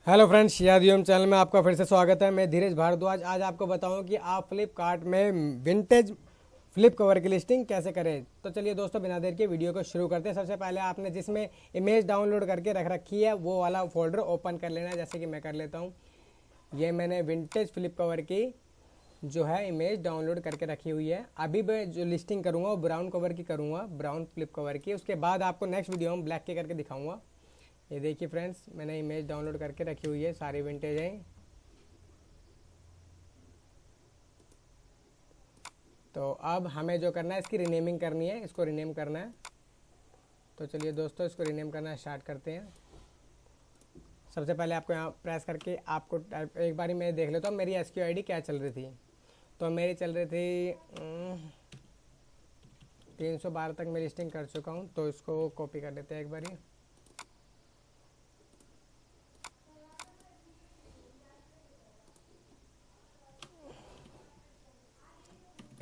Hello friends, यादियोम channel में आपका फिर से स्वागत है। मैं धीरज भारद्वाज। आज आपको बताऊं कि आप फ्लिपकार्ट में विंटेज फ्लिप कवर की लिस्टिंग कैसे करें। तो चलिए दोस्तों, बिना देर के वीडियो को शुरू करते हैं। सबसे पहले आपने जिसमें इमेज डाउनलोड करके रख रखी है वो वाला फोल्डर ओपन कर लेना है। जैसे कि मैं कर लेता हूँ। ये मैंने विंटेज फ्लिप कवर की जो है इमेज डाउनलोड करके रखी हुई है। अभी मैं जो लिस्टिंग करूँगा वो ब्राउन कवर की करूँगा, ब्राउन फ्लिप कवर की। उसके बाद आपको नेक्स्ट वीडियो में ब्लैक के करके दिखाऊँगा। ये देखिए फ्रेंड्स, मैंने इमेज डाउनलोड करके रखी हुई है, सारी विंटेज हैं। तो अब हमें जो करना है, इसकी रीनेमिंग करनी है, इसको रीनेम करना है। तो चलिए दोस्तों, इसको रीनेम करना स्टार्ट करते हैं। सबसे पहले आपको यहाँ प्रेस करके आपको एक बारी मैं देख लेता हूँ मेरी SQ ID क्या चल रही थी। तो मेरी चल रही थी 312 तक मैं लिस्टिंग कर चुका हूँ। तो इसको कॉपी कर लेते हैं एक बारी।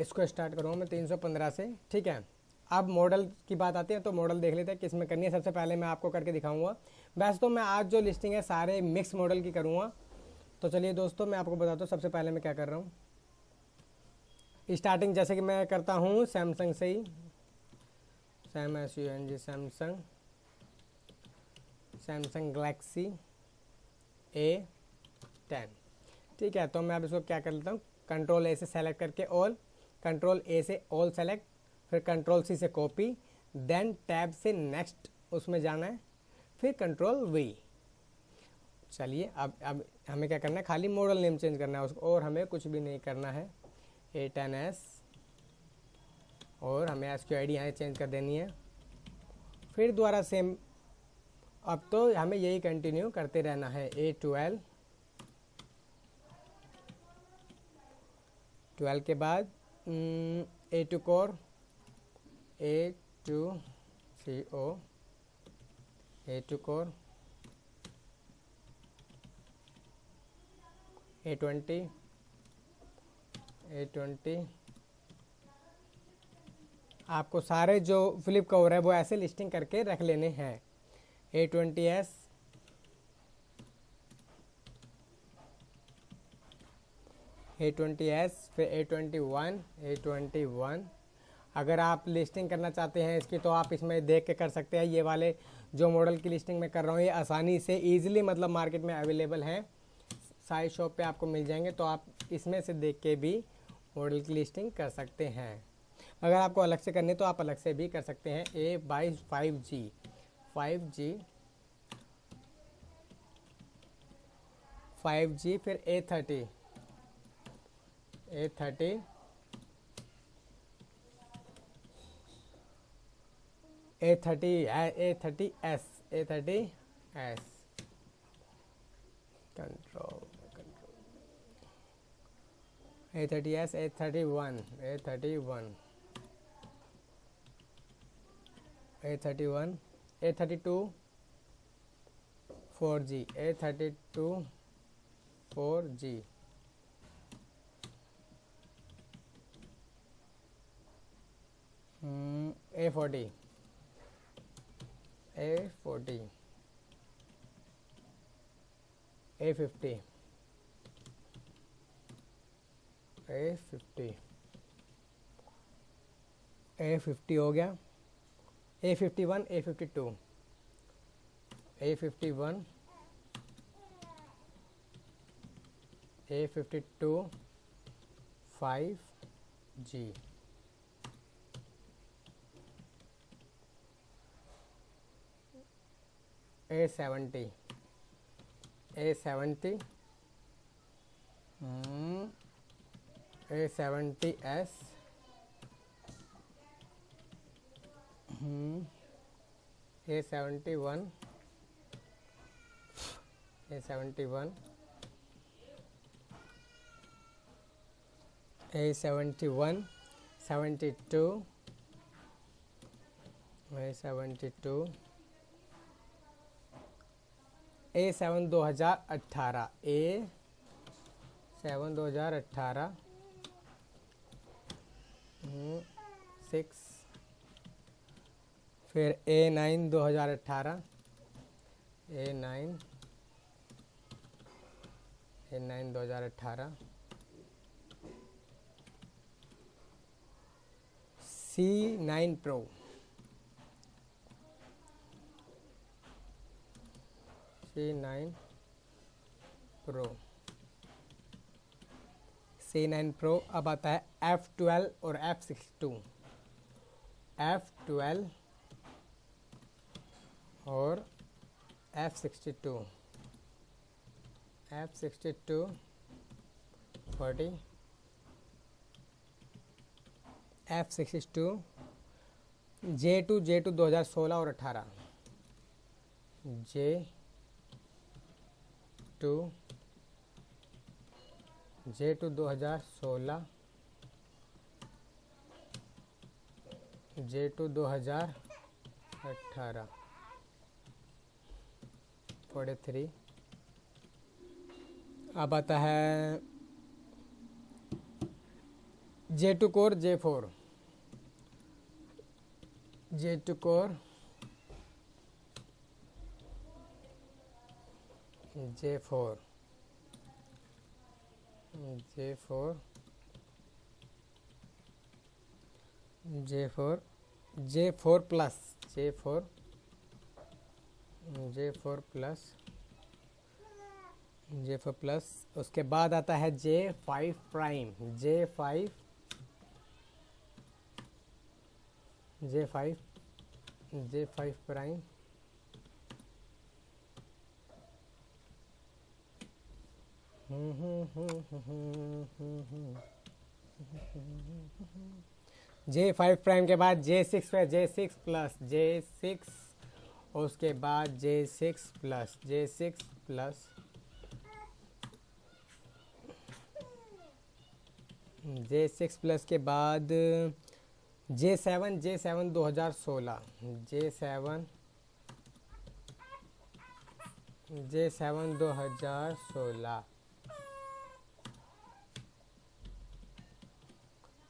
इसको स्टार्ट करूँगा मैं 315 से, ठीक है। अब मॉडल की बात आती है, तो मॉडल देख लेते हैं किस में करनी है। सबसे पहले मैं आपको करके दिखाऊंगा। वैसे तो मैं आज जो लिस्टिंग है सारे मिक्स मॉडल की करूँगा। तो चलिए दोस्तों, मैं आपको बताता हूँ सबसे पहले मैं क्या कर रहा हूँ। स्टार्टिंग जैसे कि मैं करता हूँ सैमसंग से ही, सैमसंग गैलेक्सी A10, ठीक है। तो मैं अब इसको क्या कर लेता हूँ, कंट्रोल A से सेलेक्ट करके ऑल, कंट्रोल A से ऑल सेलेक्ट, फिर कंट्रोल C से कॉपी, देन टैब से नेक्स्ट उसमें जाना है, फिर कंट्रोल V। चलिए अब हमें क्या करना है, खाली मॉडल नेम चेंज करना है उसको, और हमें कुछ भी नहीं करना है। A10s, और हमें SQ ID यहाँ चेंज कर देनी है। फिर दोबारा सेम, अब तो हमें यही कंटिन्यू करते रहना है। A12 के बाद A2 core, A2CO, A2 core, A20, आपको सारे जो फ्लिप कवर है वो ऐसे लिस्टिंग करके रख लेने हैं। A20s, फिर A21। अगर आप लिस्टिंग करना चाहते हैं इसकी, तो आप इसमें देख के कर सकते हैं। ये वाले जो मॉडल की लिस्टिंग मैं कर रहा हूँ ये आसानी से ईजिली मतलब मार्केट में अवेलेबल हैं, सारी शॉप पे आपको मिल जाएंगे। तो आप इसमें से देख के भी मॉडल की लिस्टिंग कर सकते हैं। अगर आपको अलग से करनी है तो आप अलग से भी कर सकते हैं। A22 5G, फिर A30, A30s, control A30s, A31, A32 4G, A32 4G, A40, A50, A50 हो गया। A51, A52, A51, A52 5G, A70, A70, A70s, A71, A71, A71, 72, A72, A7 2018, A7 2018, 6, फिर A9 2018, A9, A9 2018, C9 Pro, C9 Pro, C9 Pro। अब आता है F12 और F62, F12 और F62, F62 40, F62 J2 2016 और 18, J2 2016, J2 2018 43। अब आता है J2 core J4, J2 core J4, J4, J4, J4 plus, J4, J4 plus, J4 plus. उसके बाद आता है J5 prime, J5, J5, J5 prime, J5 prime के बाद J6 है, J6 प्लस, J6, उसके बाद J6 plus, J6 plus, J6 plus के बाद J7, J7 2016, J7, J7 2016।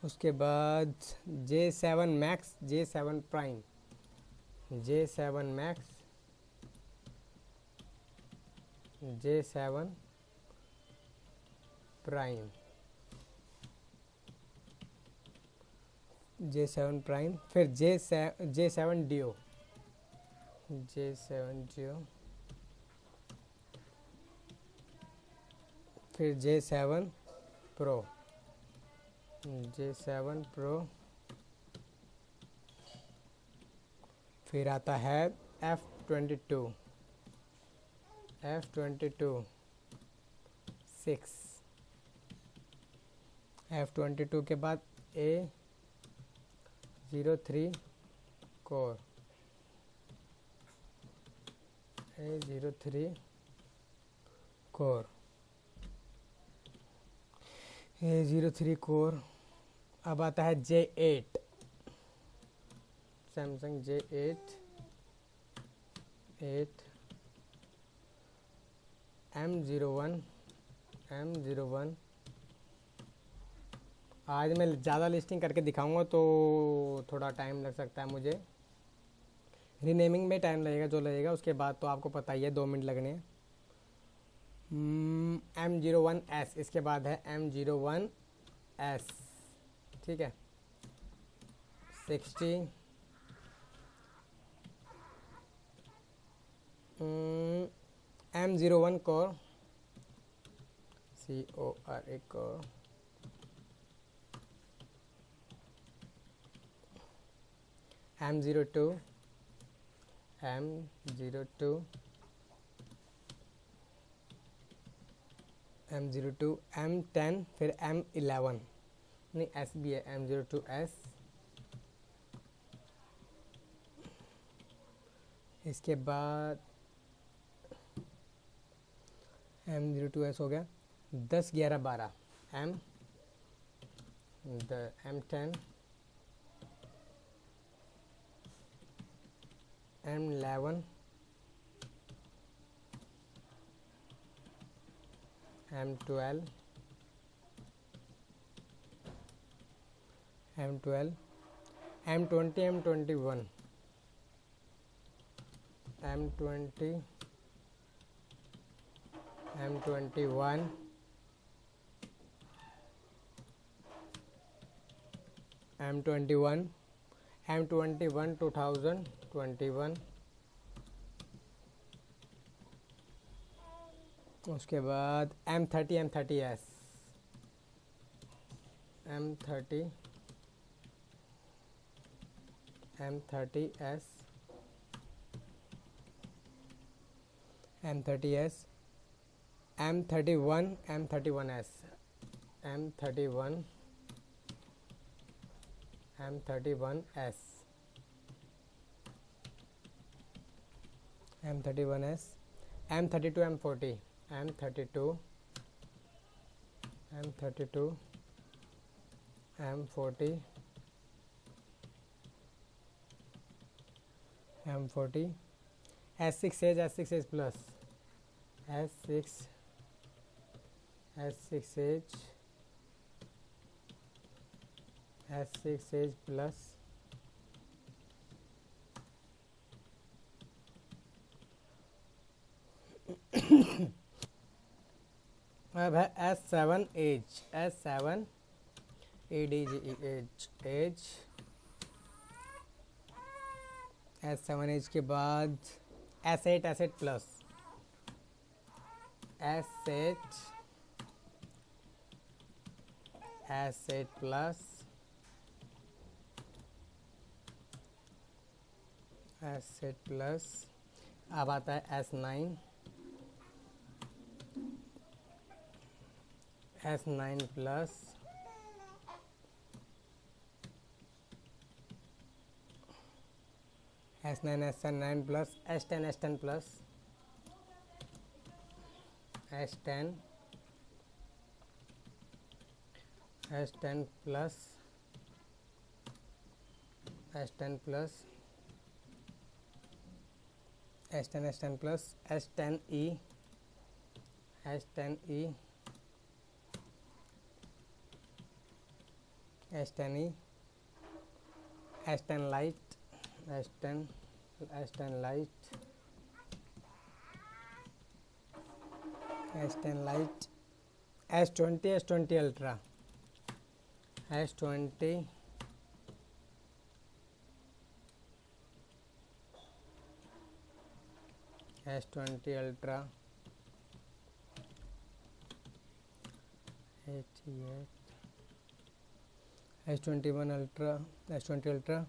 उसके बाद J7 max, J7 prime, J7 max, J7 prime, J7 prime. फिर J7 डियो, J7 डियो, फिर J7 प्रो, J7 प्रो। फिर आता है F22, F22 6, F22 के बाद A03 core, A03 core, A03 core. अब आता है J8, Samsung J8, M01, M01। आज मैं ज़्यादा लिस्टिंग करके दिखाऊंगा तो थोड़ा टाइम लग सकता है मुझे, रीनेमिंग में टाइम लगेगा जो लगेगा, उसके बाद तो आपको पता ही है 2 मिनट लगने हैं। M01S, इसके बाद है M01S, ठीक है। 60, M01 core, CORE core, M02, M02, M02, M10, फिर M11, नहीं S भी है, M02S। इसके बाद M02S हो गया। 10, 11, 12 M10, M11, M12, M12, M20, M21, M20, M21, M21, M21 2021, उसके बाद M30, M30S, M30, M30S, M30S, M31, M31S, M31, M31S, M31S, M32, M40, M32, M32, M40, M40, S6H, S6H plus, S6, S6H, S6H plus, अब है S7H, S7 ADGEH, as, S7H के बाद S8, S8 plus, S8, S8 plus, S8 plus, अब आता है S9, S9 plus, S9, S9 plus, S10, S10 plus, S10, S10 plus, S10 plus, S10, S10 plus, S10E, S10E, S10E, S10 light, S10, S10 light, S10 light, S20, S20 ultra, S20, S20 ultra, 88, S21 ultra, S20 ultra,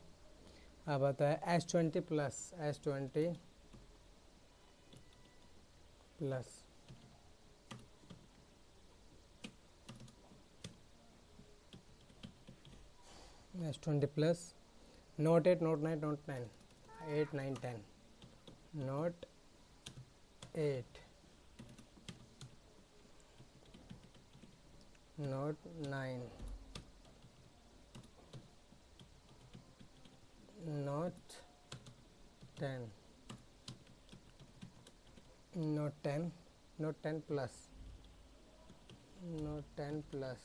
अब आता है S20 plus, S20 plus, S20 plus, note 8, note 9, note 9, 8, 9, 10, note 8, note 9, note 10, note 10, note 10 plus, note 10 plus,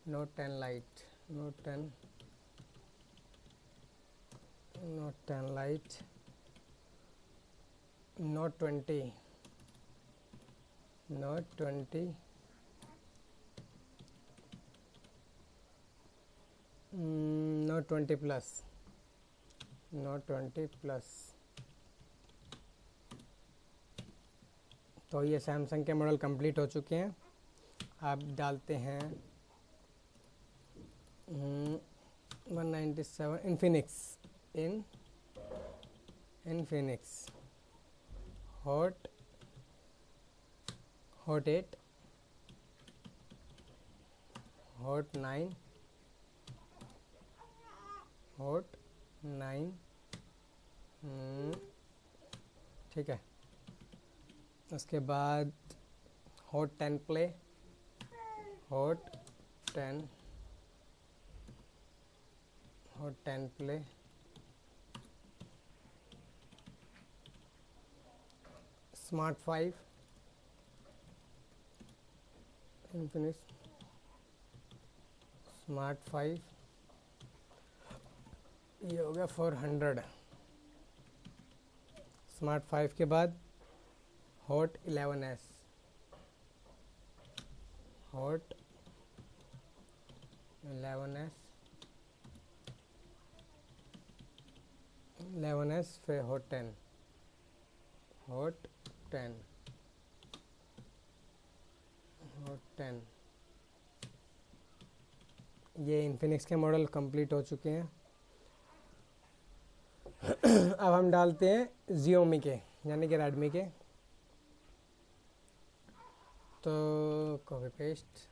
note 10 light, note 10, note 10 light, note 20, note 20, note 20 plus, note 20 plus. तो ये Samsung के model complete हो चुके हैं। आप डालते हैं 197 Infinix, Infinix hot 8, hot 9, hot 9, ठीक है। उसके बाद hot 10 play, hot 10, hot 10 play, smart 5, Infinix smart 5, ये हो गया 400। स्मार्ट 5 के बाद हॉट 11S, हॉट 11s फिर हॉट 10 हॉट 10 हॉट 10। ये इन्फिनिक्स के मॉडल कंप्लीट हो चुके हैं। अब हम डालते हैं Xiaomi के यानी कि रेडमी के। तो copy paste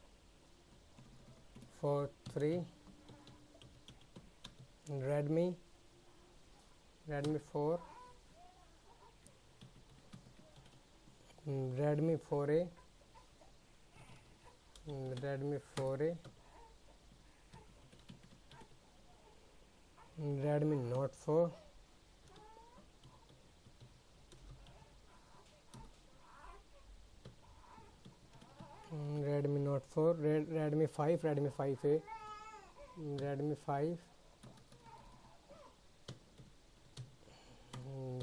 43 Redmi 4 Redmi 4A Redmi 4A Redmi note 4 Redmi note 4 Redmi 5 Redmi 5A Redmi 5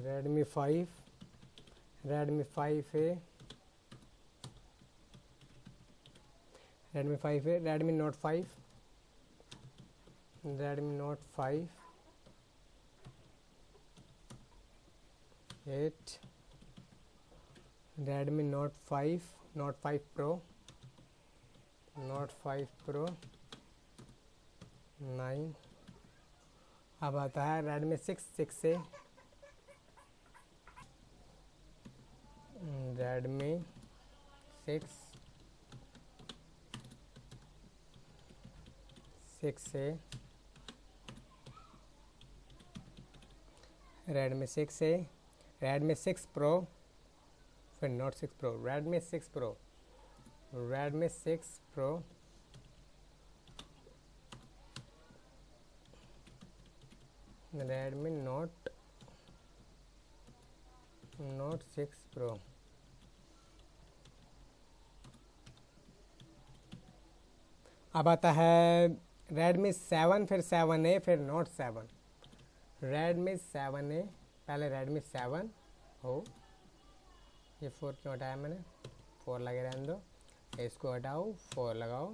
Redmi 5 Redmi 5A Redmi 5A Redmi note 5 Redmi note 5 8 Redmi note 5 pro note 5 pro 9। अब आता है Redmi 6A Redmi 6A Redmi 6A Redmi 6 pro फिर note 6 pro Redmi 6 pro Redmi 6 pro Redmi note 6 pro. अब आता है Redmi 7 फिर 7A फिर note 7 Redmi 7A पहले रेडमी 7 हो ये 4 क्यों हटाया मैंने 4 लगे रहने दो इसको हटाओ 4 लगाओ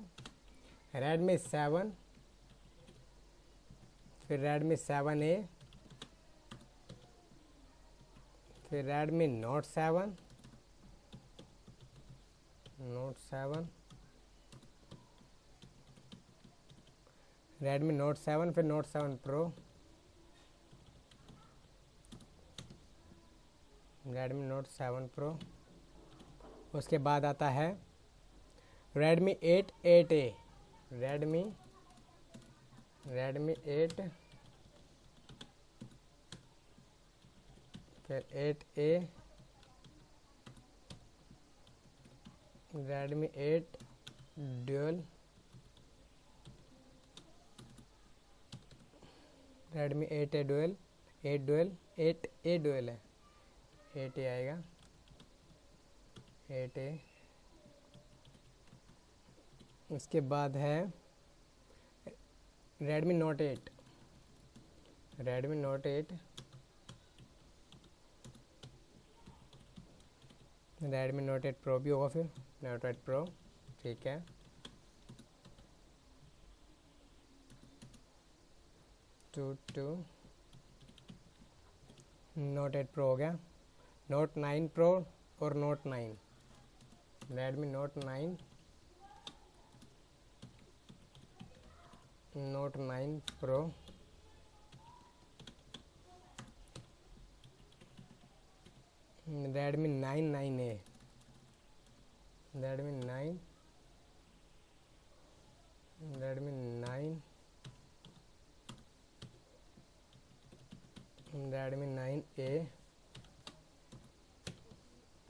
रेडमी 7 फिर रेडमी 7A फिर रेडमी नोट 7 रेडमी नोट 7 फिर note 7 pro Redmi note 7 pro. उसके बाद आता है रेडमी 8A रेडमी 8 फिर 8A Redmi 8 dual Redmi 8A dual 8A dual है 8A आएगा 8A। उसके बाद है Redmi note 8 Redmi note 8 Redmi note 8 pro भी होगा फिर नोट 8 प्रो ठीक है। टू नोट 8 प्रो हो गया नोट 9 प्रो और note 9 Redmi note 9 pro Redmi 9A Redmi 9A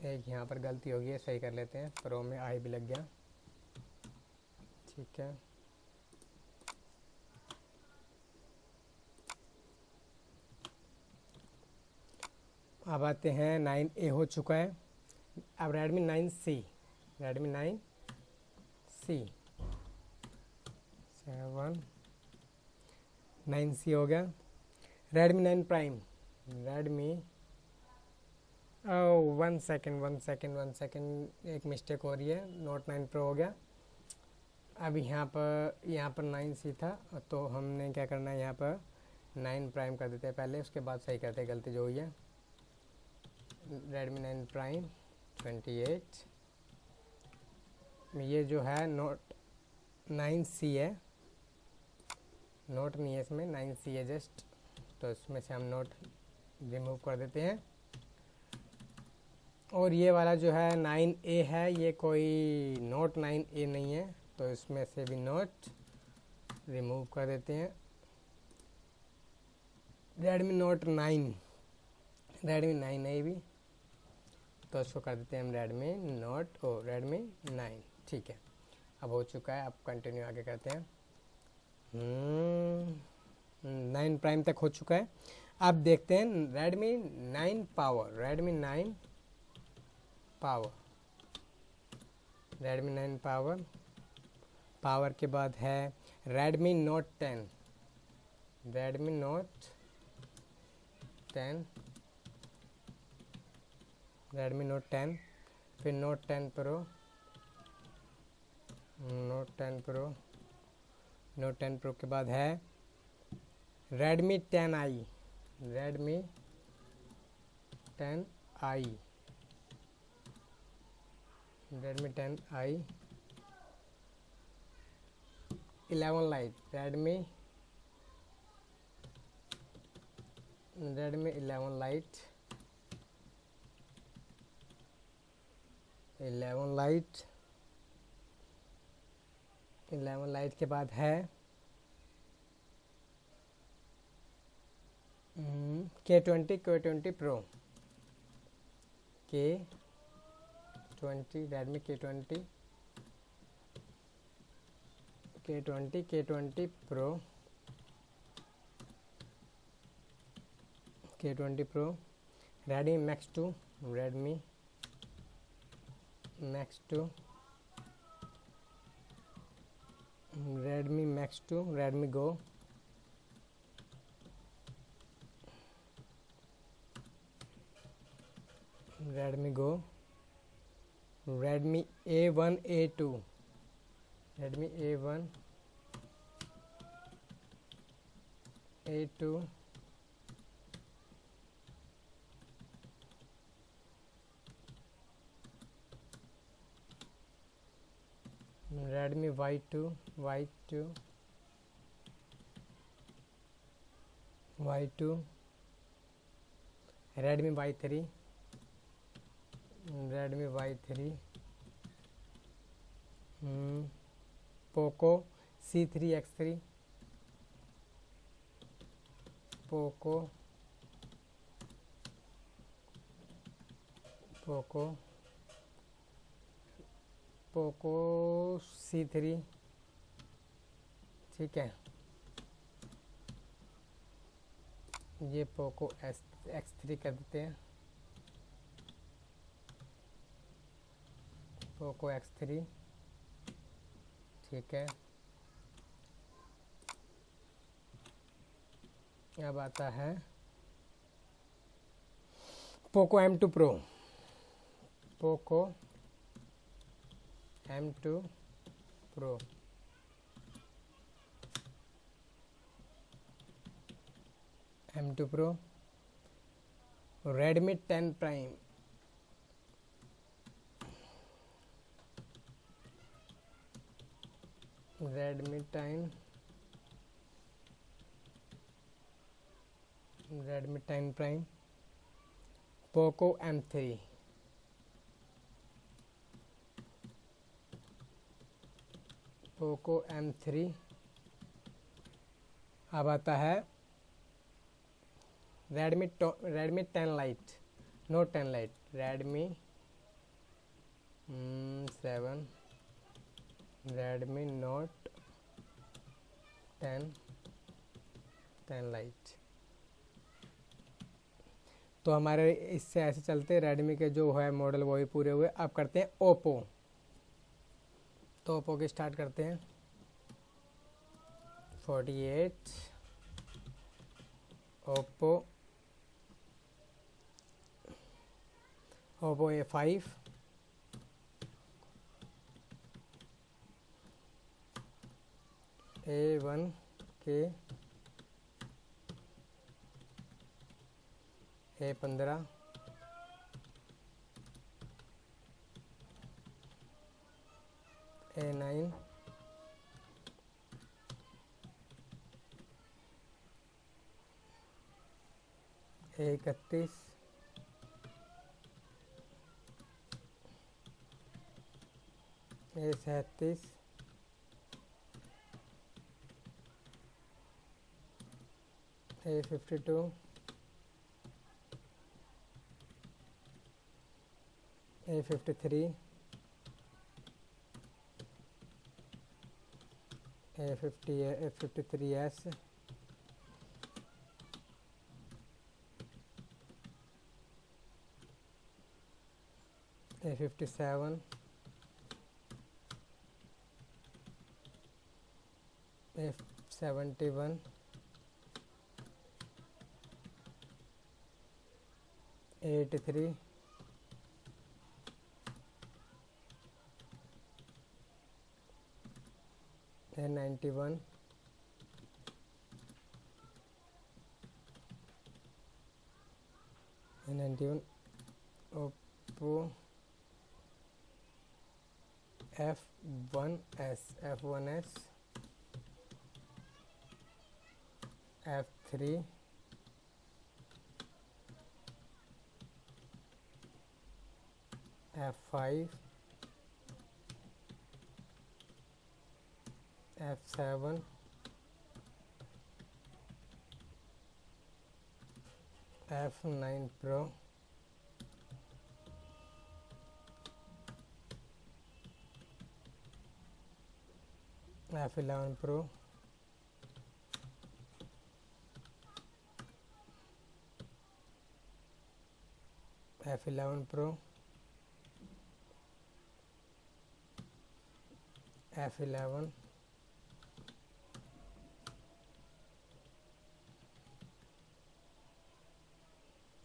एक यहाँ पर गलती होगी है सही कर लेते हैं प्रो में आई भी लग गया ठीक है। अब आते हैं 9A हो चुका है। अब रेडमी 9C 7 9C हो गया। रेडमी 9 प्राइम रेडमी 1 सेकेंड एक मिस्टेक हो रही है नोट 9 प्रो हो गया अब यहाँ पर 9C था, तो हमने क्या करना है, यहाँ पर 9 प्राइम कर देते हैं पहले, उसके बाद सही करते हैं गलती जो हुई है। Redmi 9 प्राइम 28, ये जो है नोट 9C है, नोट नहीं है इसमें, 9C है जस्ट, तो इसमें से हम नोट रिमूव कर देते हैं। और ये वाला जो है 9A है, ये कोई नोट 9A नहीं है, तो इसमें से भी नोट रिमूव कर देते हैं। Redmi Note 9, Redmi 9 है ये भी, तो इसको कर देते हैं हम Redmi 9। ठीक है, अब हो चुका है, अब कंटिन्यू आगे करते हैं। 9 प्राइम तक हो चुका है। अब देखते हैं Redmi 9 power, Redmi 9 power, Redmi 9 power, power के बाद है Redmi Note 10, Redmi Note 10, Redmi Note 10, फिर Note 10 Pro, Note 10 Pro, Note 10 Pro के बाद है Redmi 10i, Redmi 10i, Redmi 10i, 11 Lite, Redmi 11 Lite, 11 Lite, 11 Lite के बाद है K20 Pro, K20, Redmi K20 Pro, K20 Pro, Redmi Max 2, Redmi Max 2, Redmi Max 2, Redmi Go, Redmi Go, Redmi A1 A2, Redmi A1 A2, Redmi Y2, Y2, Y2, Redmi Y3, Redmi Y3, Poco C3X3, Poco C3, ठीक है। ये Poco X3 कर देते हैं, Poco X3, ठीक है। अब आता है Poco M2 Pro, Poco M2 Pro, M2 Pro, Redmi 10 Prime, Redmi 10, Redmi 10 Prime, Poco M3, Poco M3। अब आता है Redmi 10 Lite, Note 10 Lite, Redmi 7, Redmi Note 10 Lite। तो हमारे इससे ऐसे चलते रेडमी के जो है मॉडल वही पूरे हुए। अब करते हैं ओप्पो, तो ओप्पो की स्टार्ट करते हैं। 48, ओप्पो A5, A1 के A15 A9 A31 A37 A52 A53 A53S A57 A71 A83 A91 A91 Oppo F1S F3 F5 F7 F9 Pro F11 Pro F11 Pro F11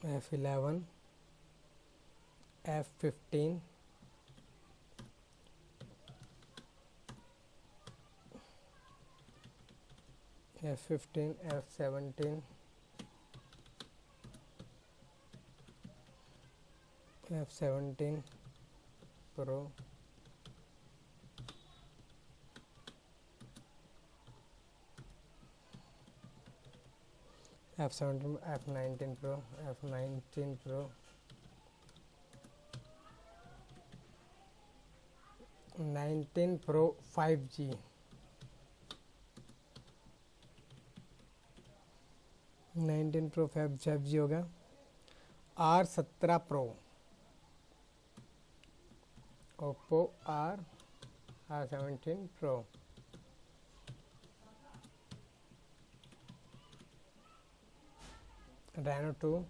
F11 F15 F15 F17 F17 Pro F17 F19 Pro F19 Pro 19 Pro 5G 19 Pro 5G होगा R17 Pro Oppo R17 Pro Reno 2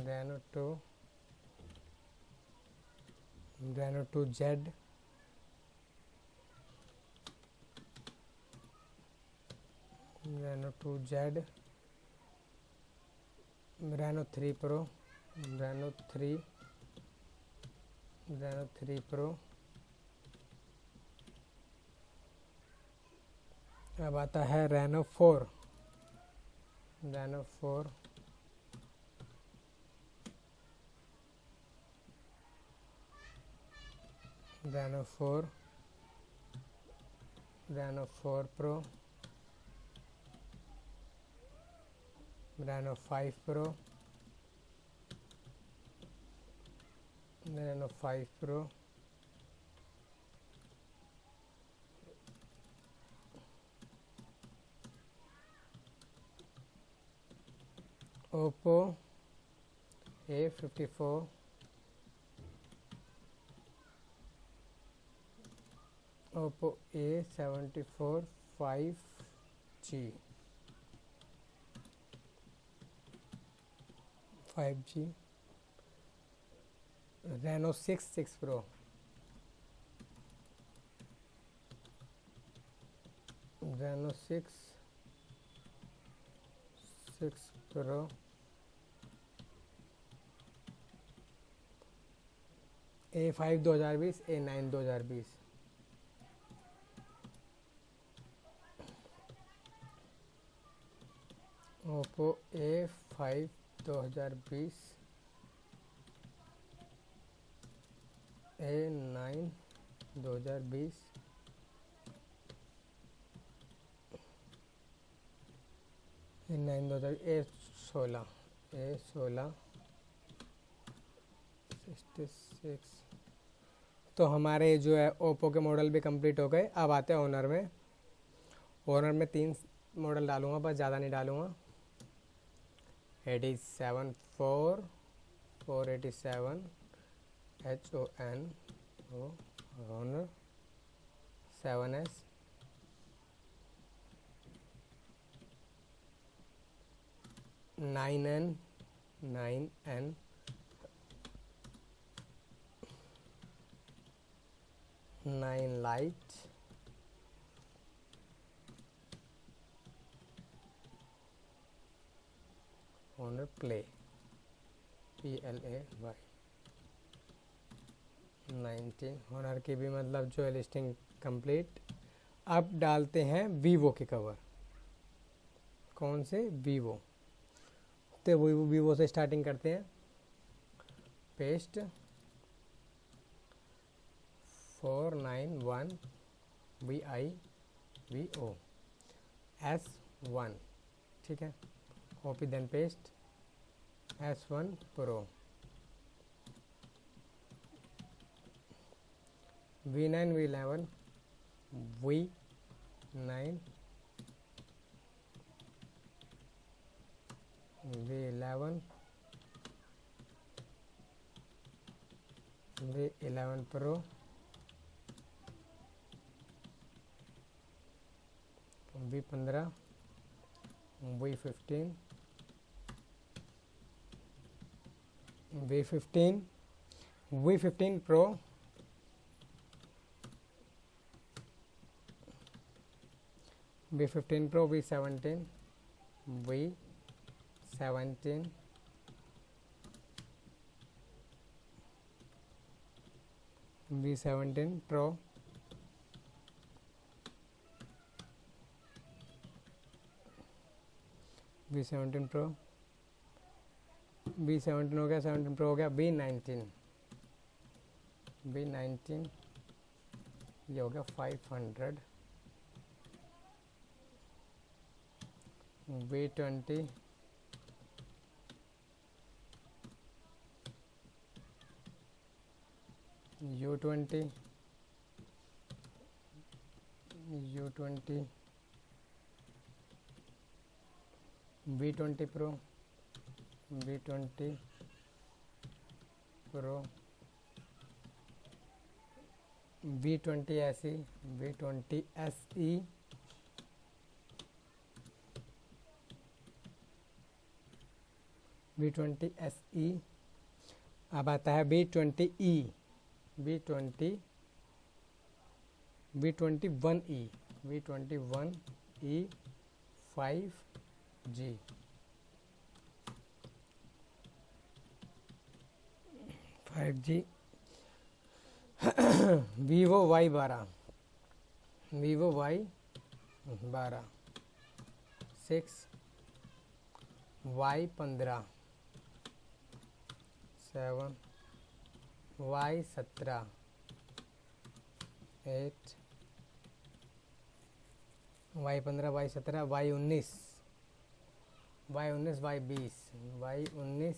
Reno 2 Reno 2Z Reno 2Z Reno 3 Pro Reno 3 Reno 3 Pro अब आता है Reno 4 Reno 4 Reno 4 Reno 4 Pro Reno 5 Pro Reno 5 Pro Oppo A54 Oppo A74 5G 5G Reno 6 Pro Reno 6 Pro A5 2020, A9 2020। Oppo A5 2020, A9 2020, A9 2000, A16 66। तो हमारे जो है Oppo के model भी complete हो गए। अब आते हैं ऑनर में। ऑनर में 3 मॉडल डालूंगा, बस ज़्यादा नहीं डालूंगा। 87 487 HON Honor 7S 9N 9N 9 lite, Honor Play PLAY 19। Honor की भी मतलब जो है लिस्टिंग कंप्लीट। अब डालते हैं वीवो के कवर। कौन से? वीवो। तो वीवो से स्टार्टिंग करते हैं। पेस्ट 491 VIVO S1, ठीक है। Copy then paste S1 Pro V9 V11 V9 V11 V11 Pro V15 V15 V15 V15 Pro V15 Pro V17 V17 V17 Pro V17 Pro V17 हो गया, 17 Pro हो गया। V19 ये हो गया 500। V20 U20 V20 Pro V20 Pro V20 SE V20 SE V20 SE। अब आता है V20E V21E V21E 5G Vivo Y12 6 Y15 7 Y17 8 Y15 Y17 Y19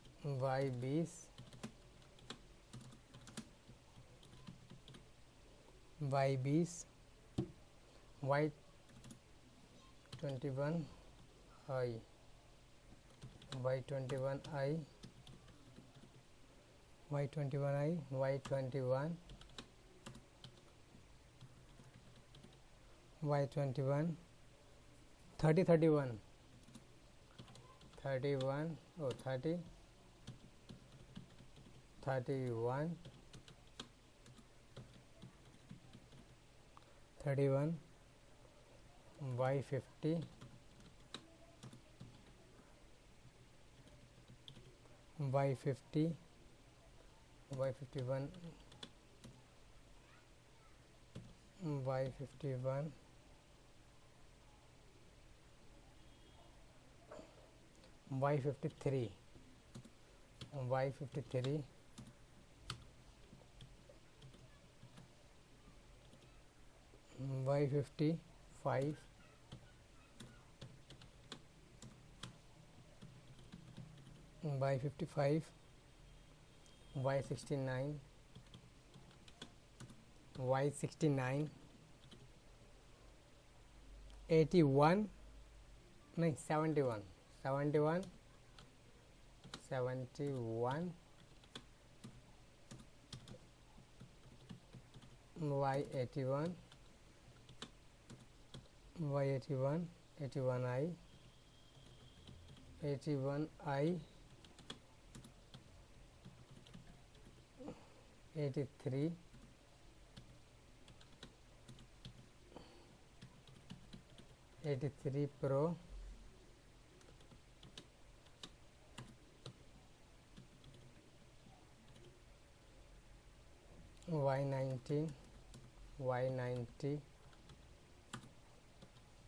Y20 Y20 Y21 I Y21I Y21 30 31 31 oh 30 31 31 Y50 Y50, Y51, Y51, Y53, Y53, Y55, Y55, Y69, Y69, 81, नहीं 71, 71, 71, Y81, Y81, 81I, 81I, 83, 83 Pro, 19, Y90,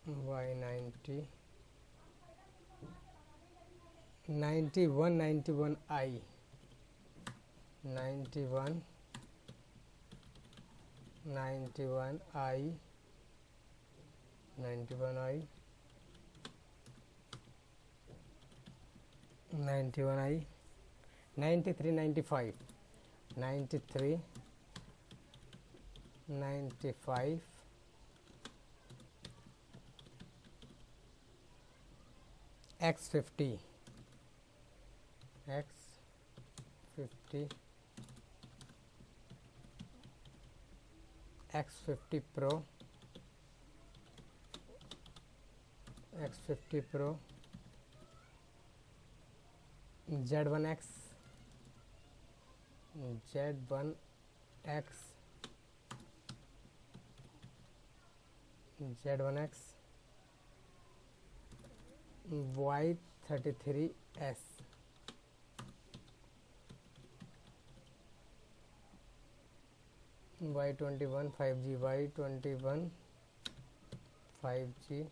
Y90, 91, 91I, 91, 91I, 91I, 91I, 93, 95, 93, 95, X50, X50, X50 Pro, X50 Pro, Z1X, Z1X, Z1X, Y33S, Y21 5G, Y21 5G,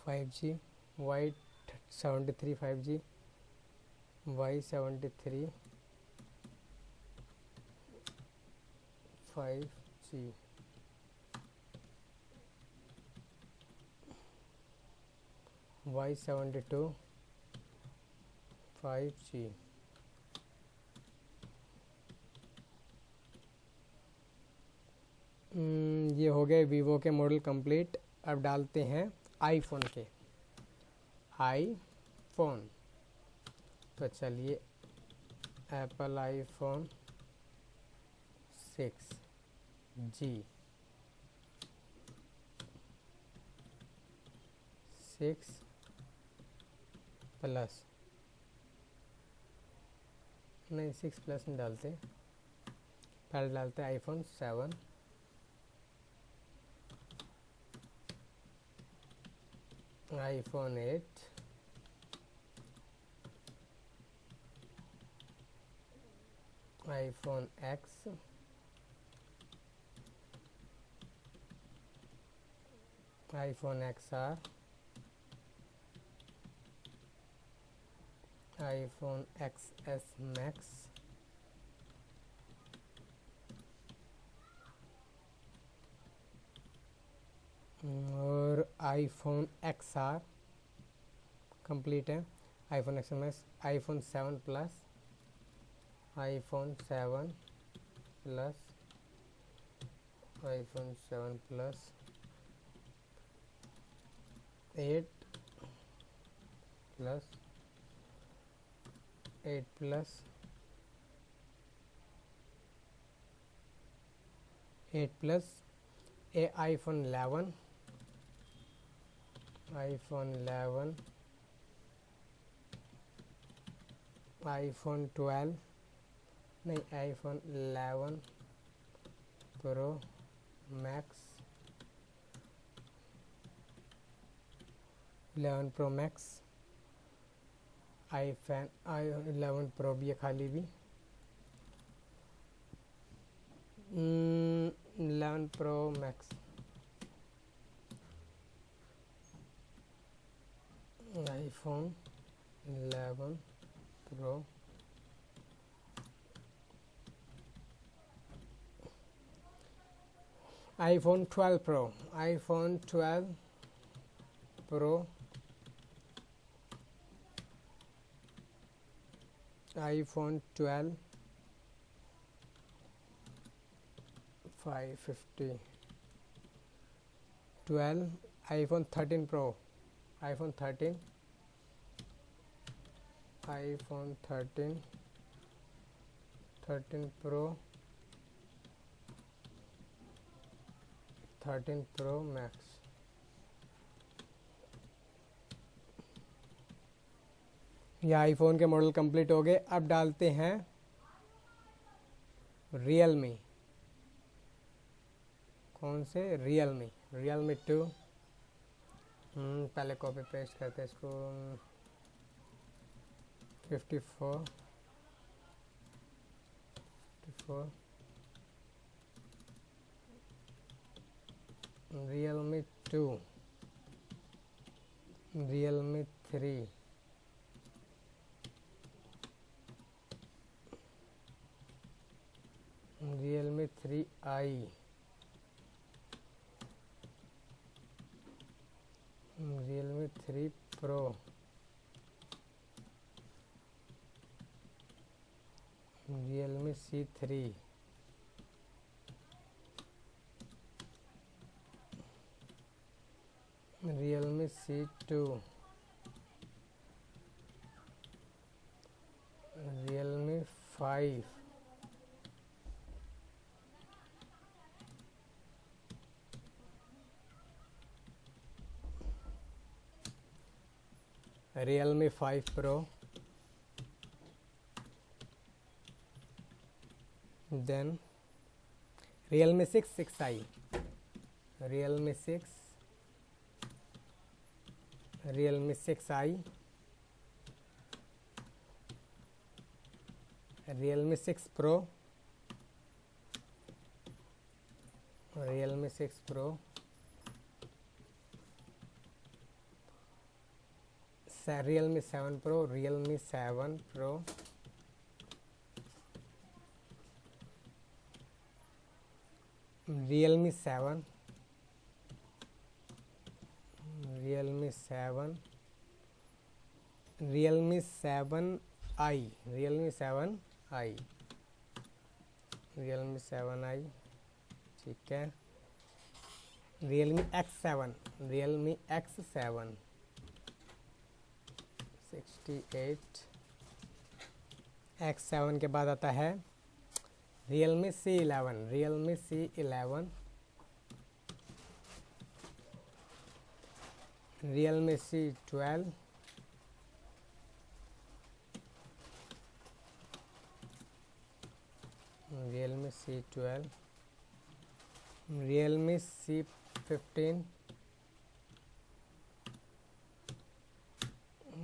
5G, Y73 5G, Y73 5G, Y72 5G। ये हो गए Vivo के model complete. अब डालते हैं iPhone के। IPhone तो चलिए एप्पल आईफोन 6G 6 प्लस, नहीं 6 प्लस नहीं डालते, पहले डालते हैं iPhone 7, iPhone 8, iPhone x, iPhone XR, iPhone XS max, और आईफोन XR कंप्लीट है। IPhone XR max, iPhone 7 plus, iPhone 7 plus, iPhone 7 plus, 8 plus, 8 plus, 8 plus, iPhone 11, iPhone 11, iPhone 12, नहीं iPhone 11 pro max, 11 pro max, i11 pro भी है खाली भी। 11 pro max, iPhone 11 pro, iPhone 12 pro, iPhone 12 pro, iPhone 12 550, 12 iPhone 13 Pro, iPhone 13, iPhone 13, 13 Pro, 13 Pro Max. ये iPhone के model complete हो गए। अब डालते हैं रियलमी। कौन से? Realme, Realme 2। पहले कॉपी पेस्ट करते हैं इसको। 54, Realme 2, Realme 3, Realme 3i, Realme 3 Pro, Realme C3, Realme C2, Realme 5, Realme 5 Pro, then Realme 6 6i, Realme 6, Realme 6i, Realme 6 Pro, Realme 6 Pro, Realme 7 pro, Realme 7 pro, Realme 7, Realme 7, Realme 7i, Realme 7i, Realme 7i, ठीक है। Realme X7, Realme X7 68, X7 के बाद आता है Realme C11, Realme C11, Realme C12, Realme C12, Realme C15।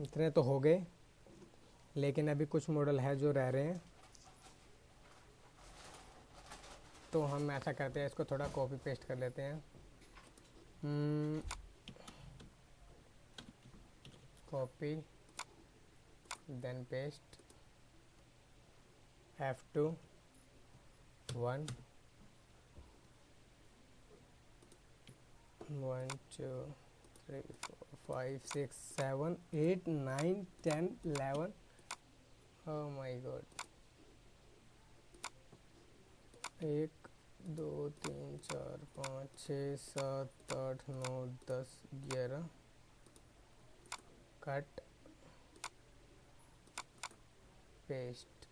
इतने तो हो गए, लेकिन अभी कुछ मॉडल है जो रह रहे हैं, तो हम ऐसा करते हैं, इसको थोड़ा कॉपी पेस्ट कर लेते हैं। Copy then paste, F2 1 1 2 3 4 5 6 7 8 9 10 11। oh my god, 1 2 3 4 5 6 7 8 9 10 11। Cut paste,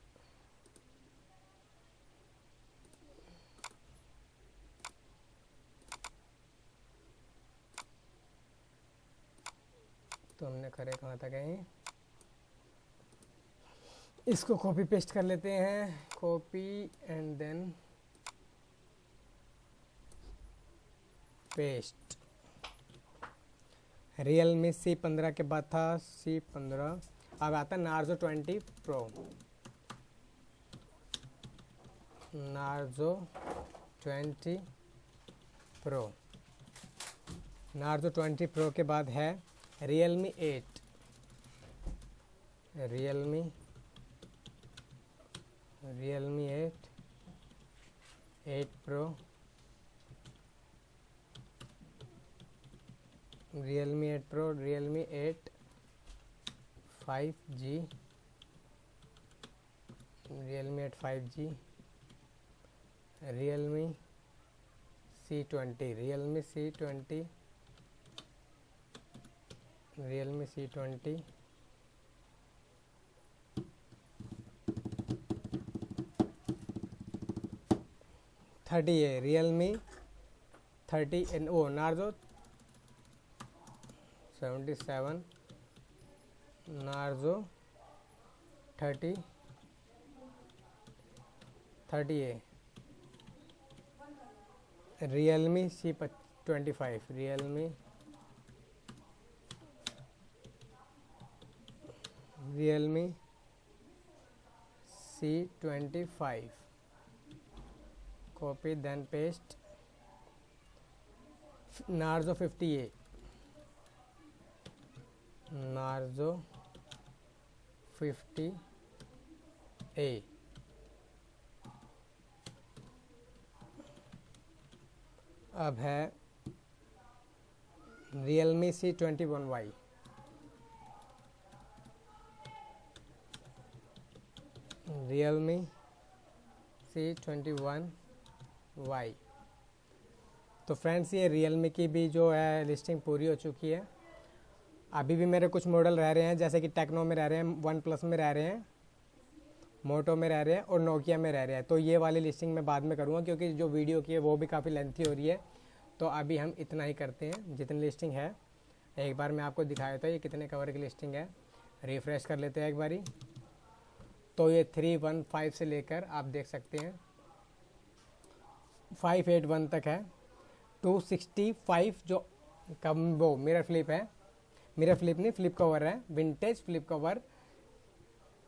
तो हमने करे कहाँ तक गए, इसको कॉपी पेस्ट कर लेते हैं। Copy and then paste. Realme C15 के बाद था C15, अब आता है Narzo 20 pro. Narzo 20 pro. Narzo 20 pro के बाद है Realme 8। Realme 8 pro. Realme 8 pro, Realme 8 5G, Realme 8 5G, Realme C20, Realme C20, Realme C20, thirty A, Realme 30 वो Narzo 77, Narzo 30 A, Realme C25, Realme C25, copy then paste, Narzo 50A, Narzo 50A, अब है Realme C21Y, Realme C21Y। तो friends ये Realme की भी जो है listing पूरी हो चुकी है। अभी भी मेरे कुछ मॉडल रह रहे हैं, जैसे कि टेक्नो में रह रहे हैं, वन प्लस में रह रहे हैं, मोटो में रह रहे हैं और नोकिया में रह रहे हैं। तो ये वाली लिस्टिंग मैं बाद में करूँगा, क्योंकि जो वीडियो की है वो भी काफ़ी लेंथी हो रही है। तो अभी हम इतना ही करते हैं जितनी लिस्टिंग है। एक बार मैं आपको दिखाया था ये कितने कवर की लिस्टिंग है। रिफ़्रेश कर लेते हैं एक बारी। तो ये 315 से लेकर आप देख सकते हैं 581 तक है। 265 जो कम वो मिरर फ्लिप है, मिरर फ्लिप नहीं फ्लिप कवर है, विंटेज फ्लिप कवर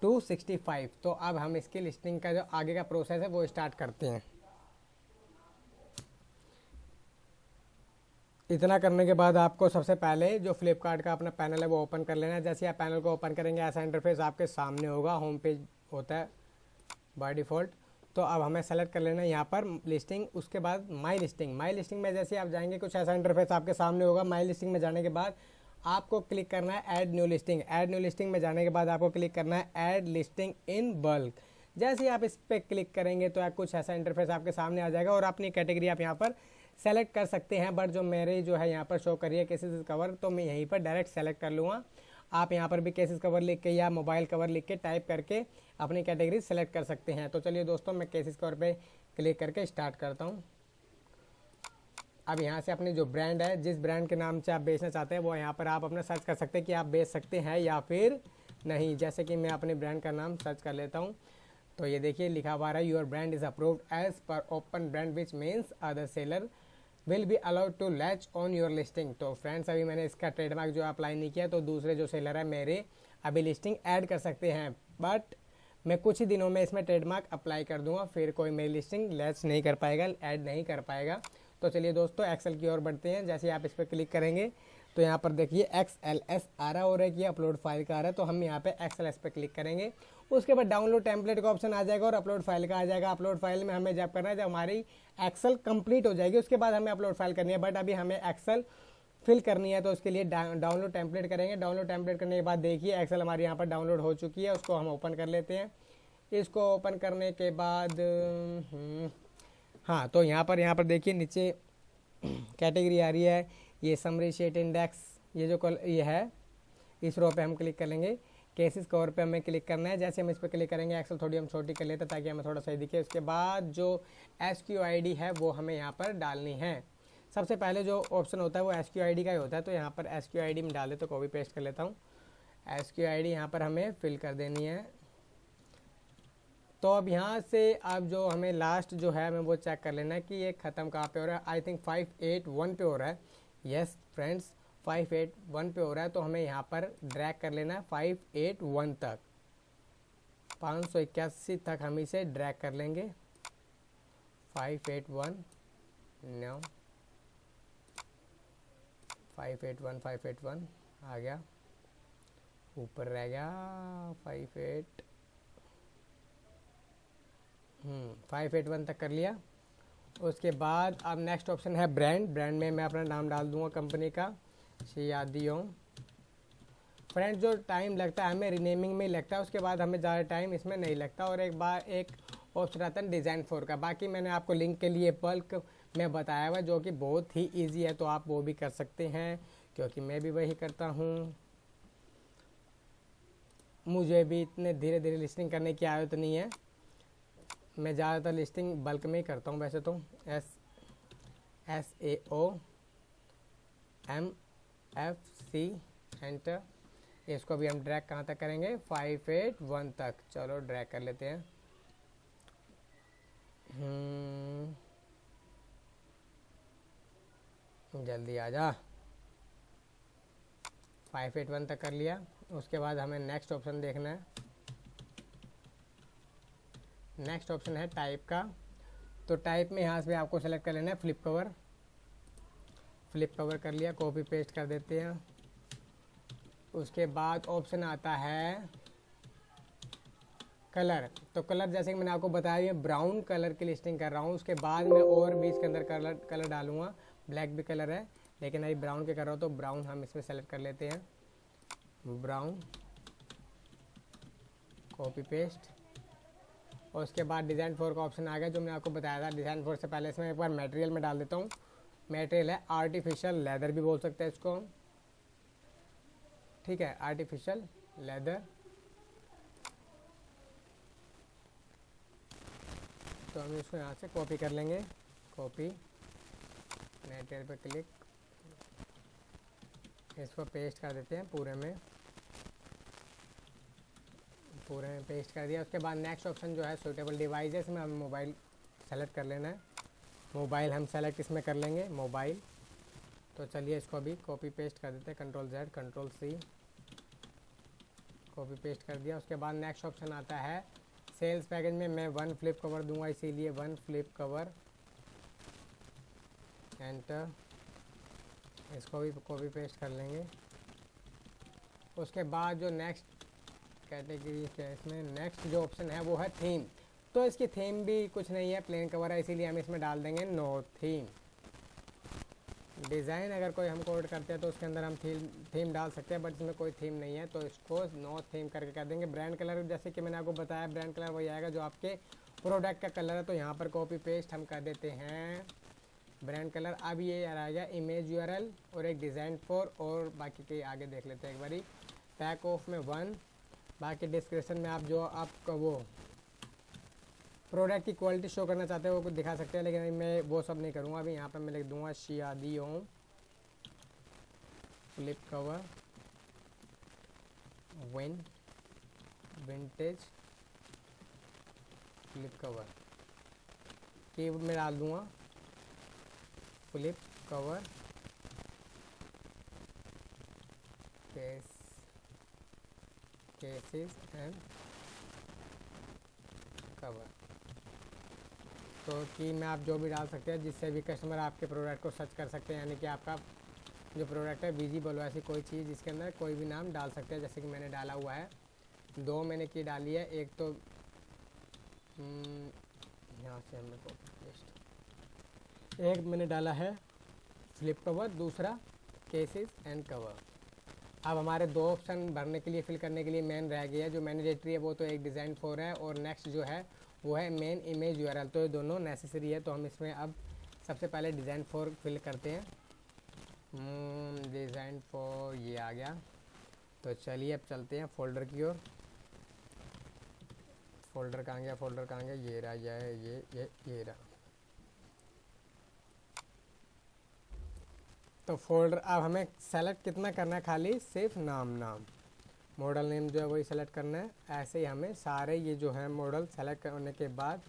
265। तो अब हम इसकी लिस्टिंग का जो आगे का प्रोसेस है वो स्टार्ट करते हैं। इतना करने के बाद आपको सबसे पहले जो फ्लिपकार्ट का अपना पैनल है वो ओपन कर लेना है। जैसे आप पैनल को ओपन करेंगे ऐसा इंटरफेस आपके सामने होगा, होम पेज होता है बाय डिफ़ॉल्ट। तो अब हमें सेलेक्ट कर लेना है यहाँ पर लिस्टिंग, उसके बाद माई लिस्टिंग। माई लिस्टिंग में जैसे आप जाएंगे कुछ ऐसा इंटरफेस आपके सामने होगा। माई लिस्टिंग में जाने के बाद आपको क्लिक करना है add new listing. Add new listing में जाने के बाद आपको क्लिक करना है ऐड लिस्टिंग इन बल्क। जैसे ही आप इस पर क्लिक करेंगे तो कुछ ऐसा इंटरफेस आपके सामने आ जाएगा और अपनी कैटेगरी आप यहाँ पर सेलेक्ट कर सकते हैं। बट जो मेरे जो है यहाँ पर शो करिए केसेस कवर, तो मैं यहीं पर डायरेक्ट सेलेक्ट कर लूँगा। आप यहाँ पर भी केसेस कवर लिख के या मोबाइल कवर लिख के टाइप करके अपनी कैटेगरी सेलेक्ट कर सकते हैं। तो चलिए दोस्तों मैं केसेस कवर पे क्लिक करके स्टार्ट करता हूँ। अब यहाँ से अपनी जो ब्रांड है, जिस ब्रांड के नाम से आप बेचना चाहते हैं वो यहाँ पर आप अपना सर्च कर सकते हैं कि आप बेच सकते हैं या फिर नहीं। जैसे कि मैं अपने ब्रांड का नाम सर्च कर लेता हूँ। तो ये देखिए लिखा हुआ है your brand is approved as per open brand which means other seller will be allowed to latch on your listing. तो फ्रेंड्स अभी मैंने इसका ट्रेडमार्क जो अप्लाई नहीं किया, तो दूसरे जो सेलर है मेरे अभी लिस्टिंग ऐड कर सकते हैं। बट मैं कुछ ही दिनों में इसमें ट्रेडमार्क अप्लाई कर दूंगा, फिर कोई मेरी लिस्टिंग लैच नहीं कर पाएगा, ऐड नहीं कर पाएगा। तो चलिए दोस्तों एक्सेल की ओर बढ़ते हैं। जैसे आप इस पर क्लिक करेंगे तो यहाँ पर देखिए XLS आ रहा हो रहा है कि अपलोड फाइल का आ रहा है। तो हम यहाँ पे XLS पे क्लिक करेंगे, उसके बाद डाउनलोड टेम्पलेट का ऑप्शन आ जाएगा और अपलोड फाइल का आ जाएगा। अपलोड फाइल में हमें जब करना है जब हमारी एक्सेल कंप्लीट हो जाएगी उसके बाद हमें अपलोड फाइल करनी है। बट अभी हमें एक्सेल फिल करनी है तो उसके लिए डाउनलोड टेम्पलेट करेंगे। डाउनलोड टेम्पलेट करने के बाद देखिए एक्सेल हमारी यहाँ पर डाउनलोड हो चुकी है, उसको हम ओपन कर लेते हैं। इसको ओपन करने के बाद हाँ, तो यहाँ पर देखिए नीचे कैटेगरी आ रही है, ये समरी शीट इंडेक्स, ये जो ये है इस रो पे हम क्लिक कर लेंगे। केसेस कवर पे हमें क्लिक करना है। जैसे हम इस पर क्लिक करेंगे एक्सेल थोड़ी हम छोटी कर लेते हैं ताकि हमें थोड़ा सही दिखे। उसके बाद जो SQID है वो हमें यहाँ पर डालनी है। सबसे पहले जो ऑप्शन होता है वो SQID का ही होता है। तो यहाँ पर SQID में डाले तो कॉपी पेस्ट कर लेता हूँ। SQID यहाँ पर हमें फिल कर देनी है। तो अब यहाँ से अब जो हमें लास्ट जो है हमें वो चेक कर लेना है कि ये ख़त्म कहाँ पे हो रहा है। आई थिंक 581 पे हो रहा है। यस फ्रेंड्स 581 पे हो रहा है, तो हमें यहाँ पर ड्रैग कर लेना है 581 तक, 581 तक हम इसे ड्रैग कर लेंगे। 581 नो 581 आ गया, ऊपर रह गया 581 तक कर लिया। उसके बाद अब नेक्स्ट ऑप्शन है ब्रांड। ब्रांड में मैं अपना नाम डाल दूंगा कंपनी का, शियादियों। फ्रेंड जो टाइम लगता है हमें रीनेमिंग में ही लगता है, उसके बाद हमें ज़्यादा टाइम इसमें नहीं लगता। और एक ऑप्शन आता है डिज़ाइन फोर का, बाकी मैंने आपको लिंक के लिए बल्क में बताया हुआ जो कि बहुत ही इजी है, तो आप वो भी कर सकते हैं क्योंकि मैं भी वही करता हूँ। मुझे भी इतने धीरे धीरे लिस्टिंग करने की आदत नहीं है, मैं ज़्यादातर लिस्टिंग बल्क में ही करता हूँ। वैसे तो SAOMFC एंटर। इसको भी हम ड्रैग कहाँ तक करेंगे, 581 तक। चलो ड्रैग कर लेते हैं। जल्दी आ जा। 581 तक कर लिया। उसके बाद हमें नेक्स्ट ऑप्शन देखना है। नेक्स्ट ऑप्शन है टाइप का, तो टाइप में यहाँ से आपको सेलेक्ट कर लेना है फ्लिप कवर। फ्लिप कवर कर लिया, कॉपी पेस्ट कर देते हैं। उसके बाद ऑप्शन आता है कलर, तो कलर जैसे कि मैंने आपको बताया ये ब्राउन कलर की लिस्टिंग कर रहा हूँ। उसके बाद मैं और भी इसके अंदर कलर डालूंगा। ब्लैक भी कलर है लेकिन अभी ब्राउन के कर रहा हूँ, तो ब्राउन हम इसमें सेलेक्ट कर लेते हैं, ब्राउन। Copy paste. और उसके बाद डिज़ाइन फोर का ऑप्शन आ गया जो मैंने आपको बताया था। डिज़ाइन फोर से पहले इसमें एक बार मटेरियल में डाल देता हूँ। मटेरियल है आर्टिफिशियल लेदर भी बोल सकते हैं इसको, ठीक है, आर्टिफिशियल लेदर। तो हम इसको यहाँ से कॉपी कर लेंगे, कॉपी, मटेरियल पर क्लिक, इसको पेस्ट कर देते हैं पूरे में पेस्ट कर दिया। उसके बाद नेक्स्ट ऑप्शन जो है सूटेबल डिवाइसेस में हमें मोबाइल सेलेक्ट कर लेना है। मोबाइल हम सेलेक्ट इसमें कर लेंगे, मोबाइल। तो चलिए इसको अभी कॉपी पेस्ट कर देते हैं, Ctrl+Z Ctrl+C, कॉपी पेस्ट कर दिया। उसके बाद नेक्स्ट ऑप्शन आता है सेल्स पैकेज में मैं 1 फ्लिप कवर दूंगा, इसीलिए 1 फ्लिप कवर, एंटर। इसको भी कॉपी पेस्ट कर लेंगे। उसके बाद जो नेक्स्ट कैटेगरी है इसमें नेक्स्ट जो ऑप्शन है वो है थीम। तो इसकी थीम भी कुछ नहीं है, प्लेन कवर है, इसीलिए हम इसमें डाल देंगे नो थीम। डिज़ाइन अगर कोई हम कोड करते हैं तो उसके अंदर हम थीम डाल सकते हैं, बट इसमें कोई थीम नहीं है, तो इसको नो थीम करके कर देंगे। ब्रांड कलर जैसे कि मैंने आपको बताया, ब्रांड कलर वही आएगा जो आपके प्रोडक्ट का कलर है, तो यहाँ पर कॉपी पेस्ट हम कर देते हैं ब्रांड कलर। अब ये आ गया इमेज URL और एक डिज़ाइन फोर, और बाकी के आगे देख लेते हैं एक बारी। पैक ऑफ में 1, बाकी डिस्क्रिप्शन में आप जो आपका वो प्रोडक्ट की क्वालिटी शो करना चाहते हैं वो कुछ दिखा सकते हैं, लेकिन अभी मैं वो सब नहीं करूँगा। अभी यहाँ पर मैं लिख दूँगा शियादियों flip cover vintage flip cover, keyword में डाल दूँगा flip cover cases and cover. तो की में आप जो भी डाल सकते हैं जिससे भी कस्टमर आपके प्रोडक्ट को सर्च कर सकते हैं, यानी कि आपका जो प्रोडक्ट है विजिबल हो, ऐसी कोई चीज़ जिसके अंदर कोई भी नाम डाल सकते हैं। जैसे कि मैंने डाला हुआ है, 2 मैंने की डाली है, एक तो यहाँ से हमें कॉपी पेस्ट, एक मैंने डाला है फ्लिप कवर, दूसरा केसेस एंड कवर। अब हमारे 2 ऑप्शन भरने के लिए फिल करने के लिए मेन रह गया है। जो मैंडेटरी है वो तो एक डिज़ाइन फोर है, और नेक्स्ट जो है वो है मेन इमेज URL, तो ये दोनों नेसेसरी है। तो हम इसमें अब सबसे पहले डिज़ाइन फोर फिल करते हैं। डिज़ाइन फोर ये आ गया। तो चलिए अब चलते हैं फोल्डर की ओर। फोल्डर कहाँ गया, फोल्डर कहाँ गया, ये रहा, ये रहा। तो फोल्डर अब हमें सेलेक्ट कितना करना है, खाली सिर्फ नाम मॉडल नेम जो है वही सेलेक्ट करना है। ऐसे ही हमें सारे ये जो है मॉडल सेलेक्ट करने के बाद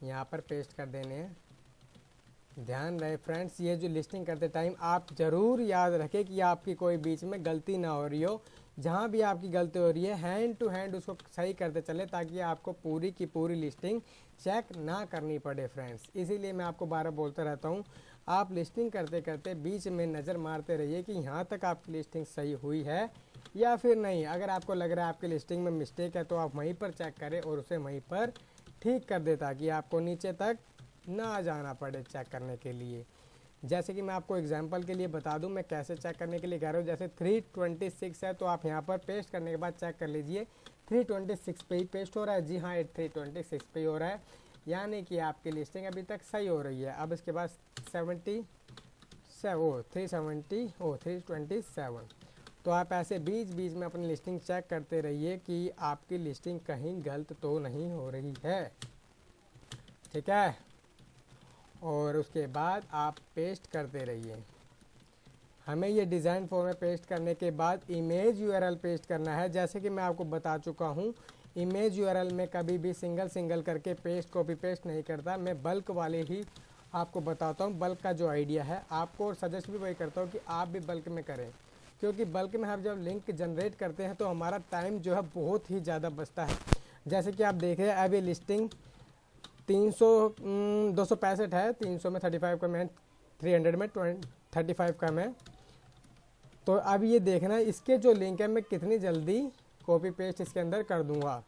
यहाँ पर पेस्ट कर देने हैं। ध्यान रहे फ्रेंड्स, ये जो लिस्टिंग करते टाइम आप ज़रूर याद रखें कि आपकी कोई बीच में गलती ना हो रही हो। जहाँ भी आपकी गलती हो रही है हैंड टू हैंड उसको सही करते चले, ताकि आपको पूरी की पूरी लिस्टिंग चेक ना करनी पड़े फ्रेंड्स। इसीलिए मैं आपको बार बार बोलता रहता हूँ, आप लिस्टिंग करते करते बीच में नज़र मारते रहिए कि यहाँ तक आपकी लिस्टिंग सही हुई है या फिर नहीं। अगर आपको लग रहा है आपकी लिस्टिंग में मिस्टेक है तो आप वहीं पर चेक करें और उसे वहीं पर ठीक कर दे, ताकि आपको नीचे तक ना जाना पड़े चेक करने के लिए। जैसे कि मैं आपको एग्जांपल के लिए बता दूं मैं कैसे चेक करने के लिए कह रहा हूँ। जैसे 326 है तो आप यहाँ पर पेस्ट करने के बाद चेक कर लीजिए 326 पे ही पेस्ट हो रहा है। जी हाँ, 326 पे ही हो रहा है, यानी कि आपकी लिस्टिंग अभी तक सही हो रही है। अब इसके बाद 327, तो आप ऐसे बीच बीच में अपनी लिस्टिंग चेक करते रहिए कि आपकी लिस्टिंग कहीं गलत तो नहीं हो रही है, ठीक है। और उसके बाद आप पेस्ट करते रहिए। हमें ये डिज़ाइन फॉर्म में पेस्ट करने के बाद इमेज यूआरएल पेस्ट करना है। जैसे कि मैं आपको बता चुका हूँ, इमेज यूआरएल में कभी भी सिंगल करके पेस्ट कॉपी पेस्ट नहीं करता। मैं बल्क वाले ही आपको बताता हूँ, बल्क का जो आइडिया है आपको, और सजेस्ट भी वही करता हूँ कि आप भी बल्क में करें, क्योंकि बल्क में हम जब लिंक जनरेट करते हैं तो हमारा टाइम जो है बहुत ही ज़्यादा बचता है। जैसे कि आप देख रहे हैं अभी लिस्टिंग 265 है, 300 में 35 का मैं, 300 में 35 का मैं। तो अब ये देखना इसके जो लिंक है मैं कितनी जल्दी कॉपी पेस्ट इसके अंदर कर दूंगा,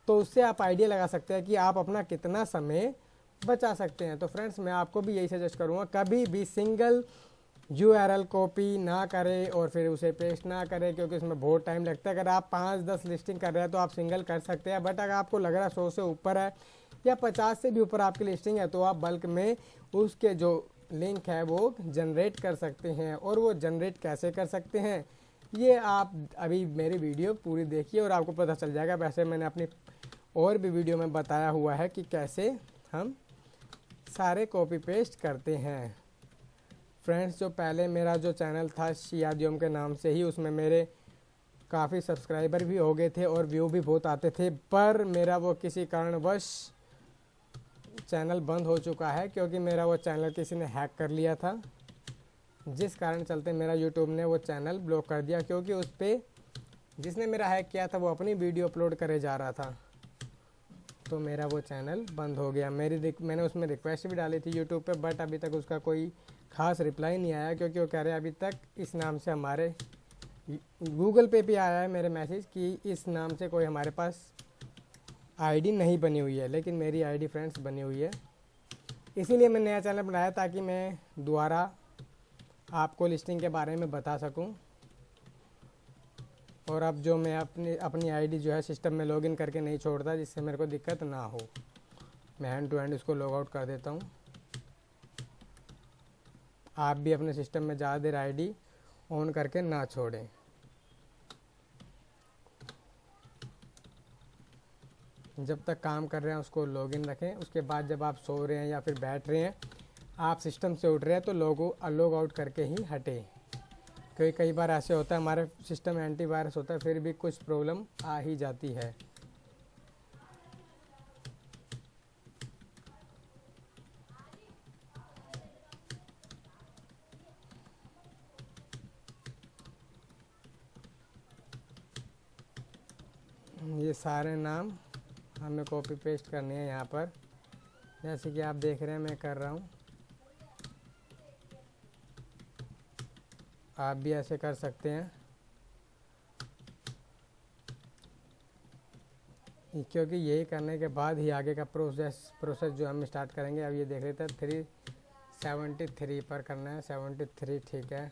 तो उससे आप आइडिया लगा सकते हैं कि आप अपना कितना समय बचा सकते हैं। तो फ्रेंड्स मैं आपको भी यही सजेस्ट करूँगा, कभी भी सिंगल यूआरएल कॉपी ना करें और फिर उसे पेस्ट ना करें, क्योंकि उसमें बहुत टाइम लगता है। अगर आप 5-10 लिस्टिंग कर रहे हैं तो आप सिंगल कर सकते हैं, बट अगर आपको लग रहा है 100 से ऊपर है या 50 से भी ऊपर आपकी लिस्टिंग है तो आप बल्क में उसके जो लिंक है वो जनरेट कर सकते हैं। और वो जनरेट कैसे कर सकते हैं ये आप अभी मेरी वीडियो पूरी देखिए और आपको पता चल जाएगा। वैसे मैंने अपनी और भी वीडियो में बताया हुआ है कि कैसे हम सारे कॉपी पेस्ट करते हैं। फ्रेंड्स जो पहले मेरा जो चैनल था शियादियोम के नाम से ही, उसमें मेरे काफ़ी सब्सक्राइबर भी हो गए थे और व्यू भी बहुत आते थे, पर मेरा वो किसी कारणवश चैनल बंद हो चुका है, क्योंकि मेरा वो चैनल किसी ने हैक कर लिया था, जिस कारण चलते मेरा यूट्यूब ने वो चैनल ब्लॉक कर दिया। क्योंकि उस पर जिसने मेरा हैक किया था वो अपनी वीडियो अपलोड करे जा रहा था, तो मेरा वो चैनल बंद हो गया। मैंने उसमें रिक्वेस्ट भी डाली थी यूट्यूब पे, बट अभी तक उसका कोई ख़ास रिप्लाई नहीं आया, क्योंकि वो कह रहे हैं अभी तक इस नाम से हमारे गूगल पे भी आया है मेरे मैसेज कि इस नाम से कोई हमारे पास आईडी नहीं बनी हुई है, लेकिन मेरी आईडी फ्रेंड्स बनी हुई है। इसीलिए मैं नया चैनल बनाया ताकि मैं दोबारा आपको लिस्टिंग के बारे में बता सकूं। और अब जो मैं अपनी आईडी जो है सिस्टम में लॉगिन करके नहीं छोड़ता, जिससे मेरे को दिक्कत ना हो, मैं हैंड टू हैंड उसको लॉग आउट कर देता हूं। आप भी अपने सिस्टम में ज़्यादा देर आईडी ऑन करके ना छोड़ें। जब तक काम कर रहे हैं उसको लॉगिन रखें, उसके बाद जब आप सो रहे हैं या फिर बैठ रहे हैं, आप सिस्टम से उठ रहे हैं तो लॉग आउट करके ही हटें। क्योंकि कई बार ऐसे होता है हमारे सिस्टम में एंटीवायरस होता है, फिर भी कुछ प्रॉब्लम आ ही जाती है। ये सारे नाम हमें कॉपी पेस्ट करने हैं यहाँ पर, जैसे कि आप देख रहे हैं मैं कर रहा हूँ। आप भी ऐसे कर सकते हैं, क्योंकि यही करने के बाद ही आगे का प्रोसेस जो हम स्टार्ट करेंगे। अब ये देख लेते हैं 373 पर करना है, 73 ठीक है,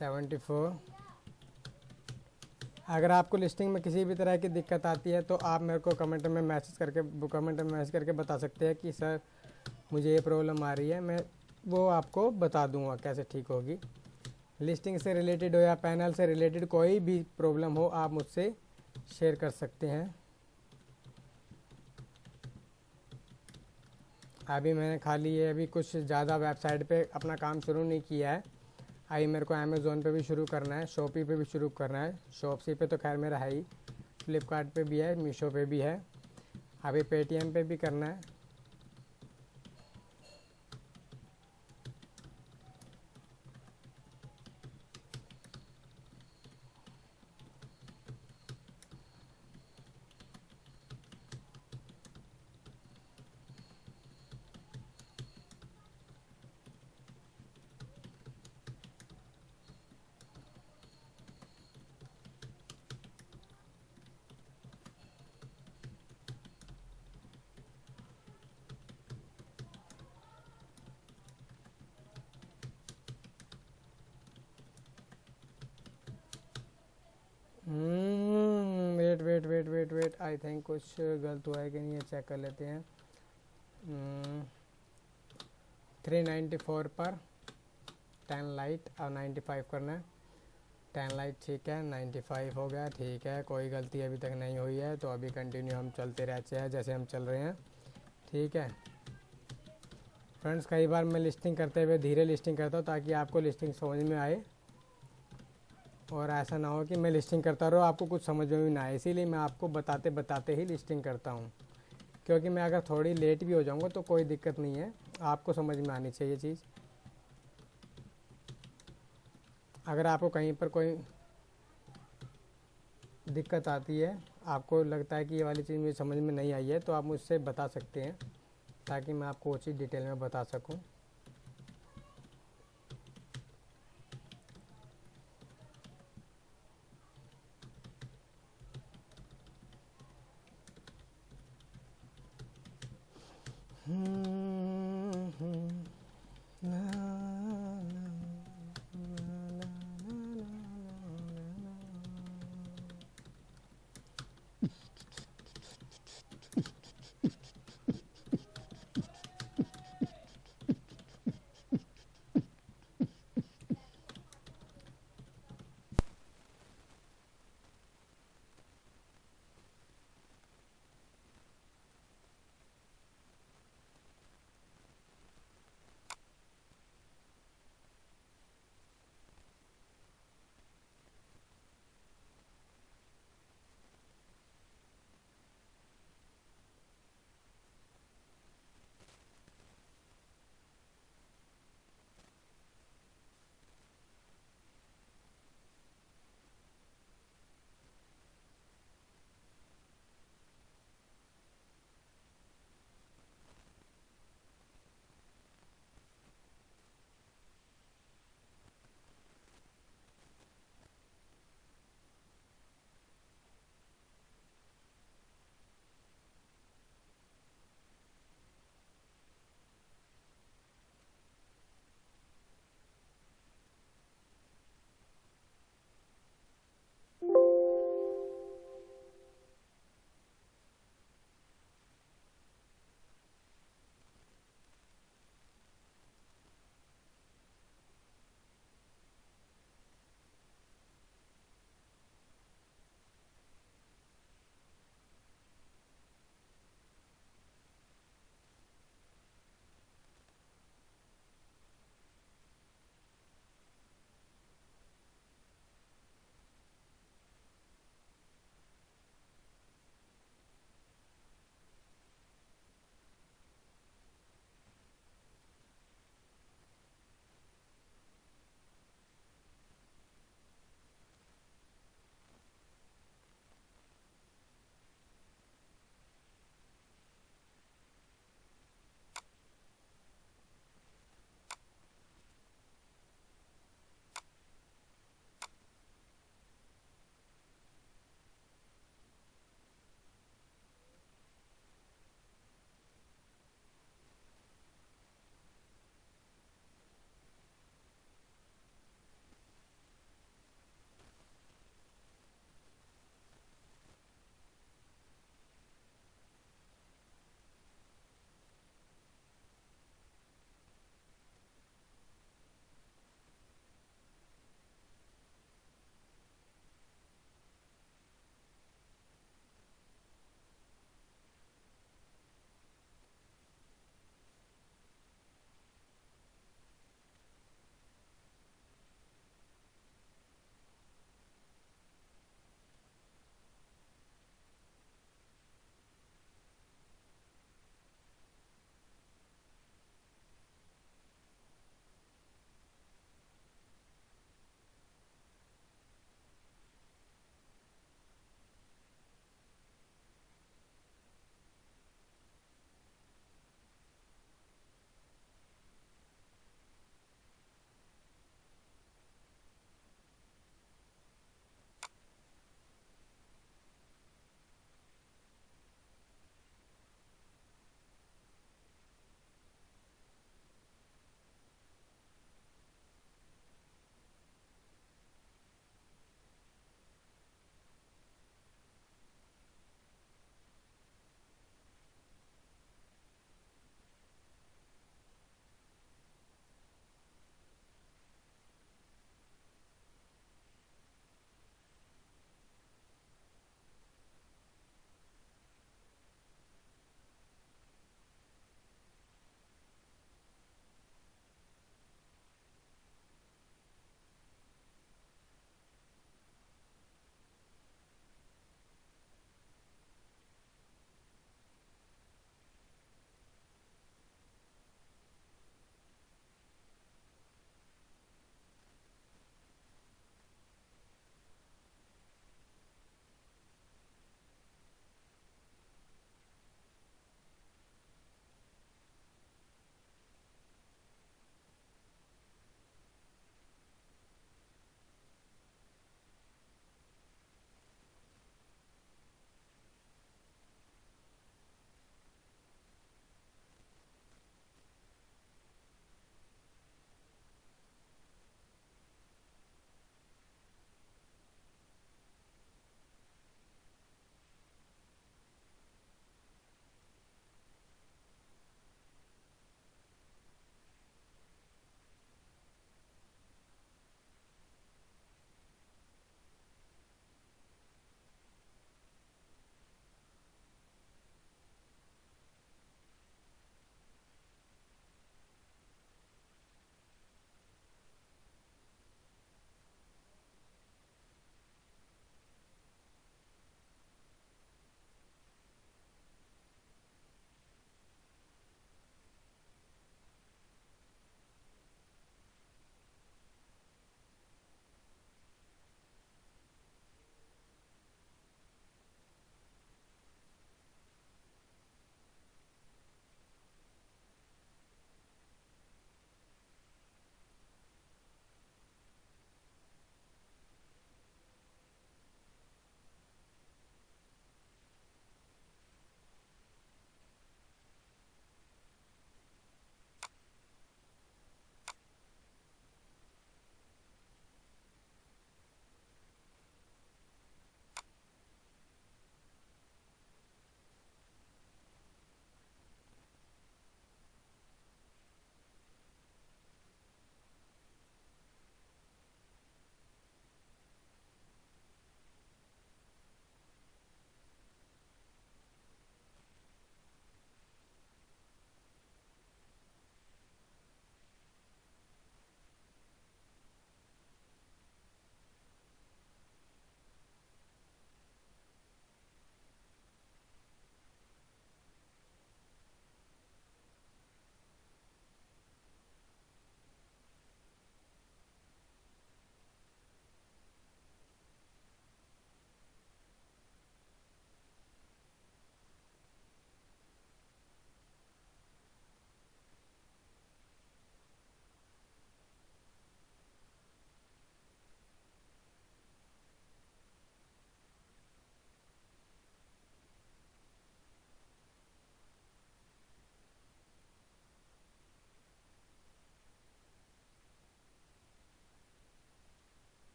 74। अगर आपको लिस्टिंग में किसी भी तरह की दिक्कत आती है तो आप मेरे को कमेंट में मैसेज करके बता सकते हैं कि सर मुझे ये प्रॉब्लम आ रही है, मैं वो आपको बता दूंगा कैसे ठीक होगी। लिस्टिंग से रिलेटेड हो या पैनल से रिलेटेड कोई भी प्रॉब्लम हो आप मुझसे शेयर कर सकते हैं। अभी मैंने खाली ये अभी कुछ ज़्यादा वेबसाइट पे अपना काम शुरू नहीं किया है। अभी मेरे को अमेज़ोन पे भी शुरू करना है, शॉपी पे भी शुरू करना है। शॉपसी पे तो खैर मेरा है ही, फ्लिपकार्ट पे भी है, मीशो पे भी है। अभी पेटीएम पे भी करना है। Wait wait wait wait wait, I think कुछ गलत हुआ है कि नहीं, ये चेक कर लेते हैं। 394 पर 10 लाइट और 95 करना है। 10 लाइट ठीक है, 95 हो गया, ठीक है, कोई गलती अभी तक नहीं हुई है। तो अभी कंटिन्यू हम चलते रहते हैं जैसे हम चल रहे हैं, ठीक है फ्रेंड्स। कई बार मैं लिस्टिंग करते हुए धीरे लिस्टिंग करता हूँ ताकि आपको लिस्टिंग समझ में आए, और ऐसा ना हो कि मैं लिस्टिंग करता रहूँ आपको कुछ समझ में भी ना आए। इसीलिए मैं आपको बताते बताते ही लिस्टिंग करता हूँ, क्योंकि मैं अगर थोड़ी लेट भी हो जाऊँगा तो कोई दिक्कत नहीं है, आपको समझ में आनी चाहिए चीज़। अगर आपको कहीं पर कोई दिक्कत आती है, आपको लगता है कि ये वाली चीज़ मुझे समझ में नहीं आई है, तो आप मुझसे बता सकते हैं ताकि मैं आपको वो चीज़ डिटेल में बता सकूं।